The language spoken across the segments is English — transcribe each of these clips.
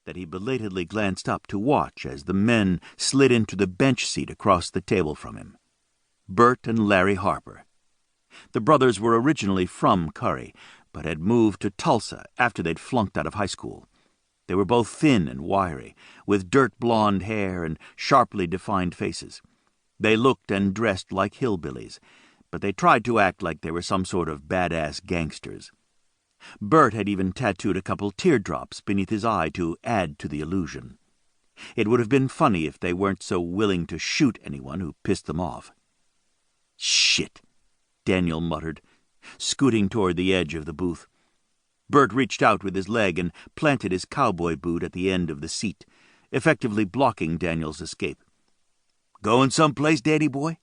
that he belatedly glanced up to watch as the men slid into the bench seat across the table from him. Bert and Larry Harper. The brothers were originally from Curry, but had moved to Tulsa after they'd flunked out of high school. They were both thin and wiry, with dirt-blonde hair and sharply defined faces. They looked and dressed like hillbillies, but they tried to act like they were some sort of badass gangsters. Bert had even tattooed a couple teardrops beneath his eye to add to the illusion. It would have been funny if they weren't so willing to shoot anyone who pissed them off. "Shit," Daniel muttered, scooting toward the edge of the booth. Bert reached out with his leg and planted his cowboy boot at the end of the seat, effectively blocking Daniel's escape. "Going someplace, Daddy boy?"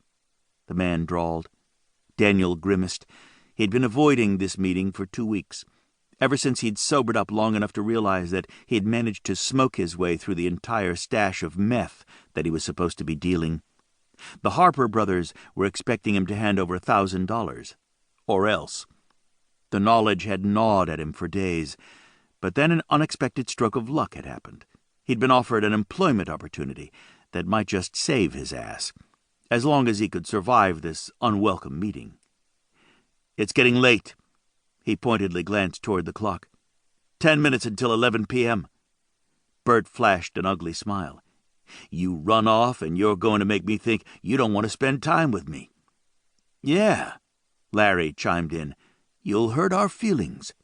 the man drawled. Daniel grimaced. He'd been avoiding this meeting for 2 weeks, ever since he'd sobered up long enough to realize that he'd managed to smoke his way through the entire stash of meth that he was supposed to be dealing. The Harper brothers were expecting him to hand over $1,000. Or else. The knowledge had gnawed at him for days, but then an unexpected stroke of luck had happened. He'd been offered an employment opportunity that might just save his ass, as long as he could survive this unwelcome meeting. "It's getting late." He pointedly glanced toward the clock. 10 minutes until 11 p.m. Bert flashed an ugly smile. "You run off and you're going to make me think you don't want to spend time with me." "Yeah," Larry chimed in. "You'll hurt our feelings."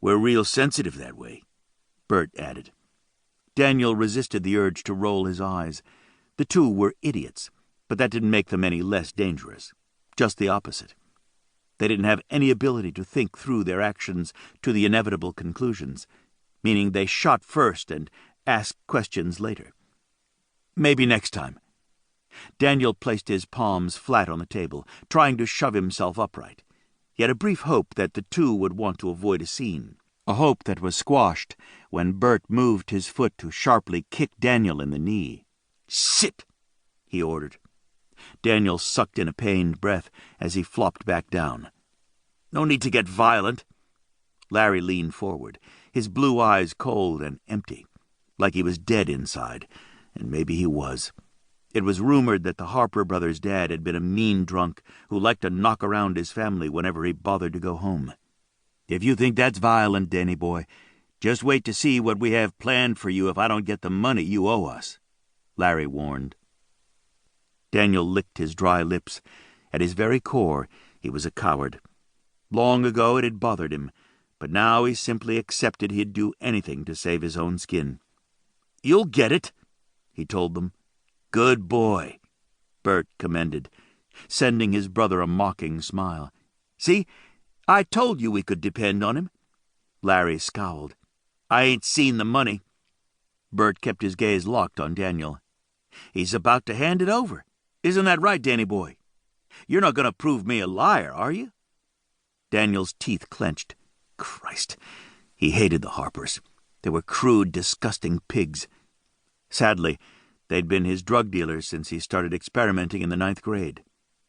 "We're real sensitive that way," Bert added. Daniel resisted the urge to roll his eyes. The two were idiots, but that didn't make them any less dangerous. Just the opposite. They didn't have any ability to think through their actions to the inevitable conclusions, meaning they shot first and asked questions later. "Maybe next time." Daniel placed his palms flat on the table, trying to shove himself upright. He had a brief hope that the two would want to avoid a scene, a hope that was squashed when Bert moved his foot to sharply kick Daniel in the knee. "Sit!" he ordered. Daniel sucked in a pained breath as he flopped back down. "No need to get violent." Larry leaned forward, his blue eyes cold and empty, like he was dead inside, and maybe he was. It was rumored that the Harper brothers' dad had been a mean drunk who liked to knock around his family whenever he bothered to go home. "If you think that's violent, Danny boy, just wait to see what we have planned for you if I don't get the money you owe us," Larry warned. Daniel licked his dry lips. At his very core, he was a coward. Long ago it had bothered him, but now he simply accepted he'd do anything to save his own skin. "You'll get it," he told them. "Good boy," Bert commended, sending his brother a mocking smile. "See, I told you we could depend on him." Larry scowled. "I ain't seen the money." Bert kept his gaze locked on Daniel. "He's about to hand it over. Isn't that right, Danny boy? You're not going to prove me a liar, are you?" Daniel's teeth clenched. Christ, he hated the Harpers. They were crude, disgusting pigs. Sadly, they'd been his drug dealers since he started experimenting in the 9th grade.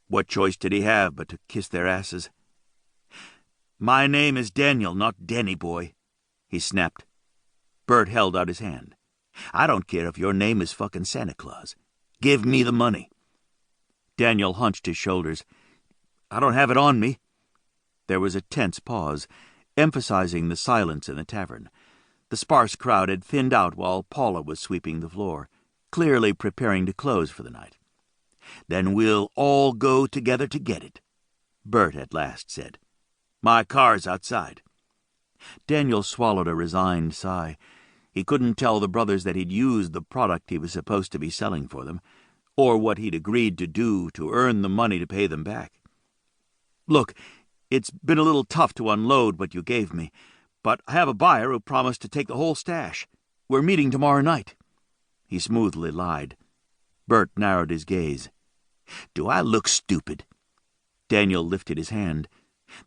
What choice did he have but to kiss their asses? "My name is Daniel, not Danny boy," he snapped. Bert held out his hand. "I don't care if your name is fucking Santa Claus. Give me the money." Daniel hunched his shoulders. "I don't have it on me." There was a tense pause, emphasizing the silence in the tavern. The sparse crowd had thinned out while Paula was sweeping the floor, clearly preparing to close for the night. "Then we'll all go together to get it," Bert at last said. "My car's outside." Daniel swallowed a resigned sigh. He couldn't tell the brothers that he'd used the product he was supposed to be selling for them, or what he'd agreed to do to earn the money to pay them back. "Look, it's been a little tough to unload what you gave me, but I have a buyer who promised to take the whole stash. We're meeting tomorrow night." He smoothly lied. Bert narrowed his gaze. "Do I look stupid?" Daniel lifted his hand.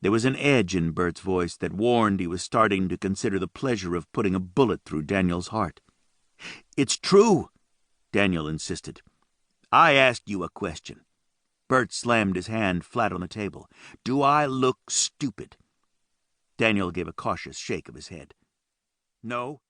There was an edge in Bert's voice that warned he was starting to consider the pleasure of putting a bullet through Daniel's heart. "It's true," Daniel insisted. "I asked you a question." Bert slammed his hand flat on the table. "Do I look stupid?" Daniel gave a cautious shake of his head. "No."